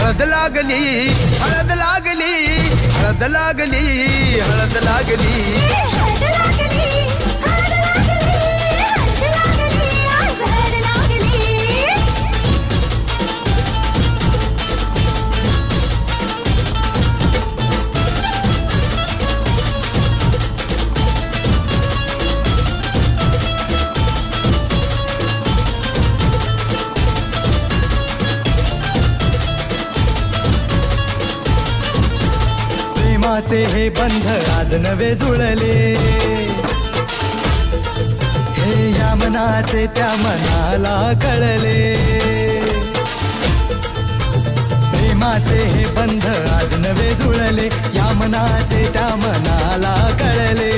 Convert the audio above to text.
हळद लागली हळद लागली हळद लागली हळद लागली हळद लागली, हळद लागली, हळद लागली, आज हळद लागली. प्रेमाचे हे बंध आज नवे जुळले, हे या मनाचे त्या मनाला कळले. प्रेमाचे हे बंध आज नवे जुळले, या मनाचे त्या मनाला कळले.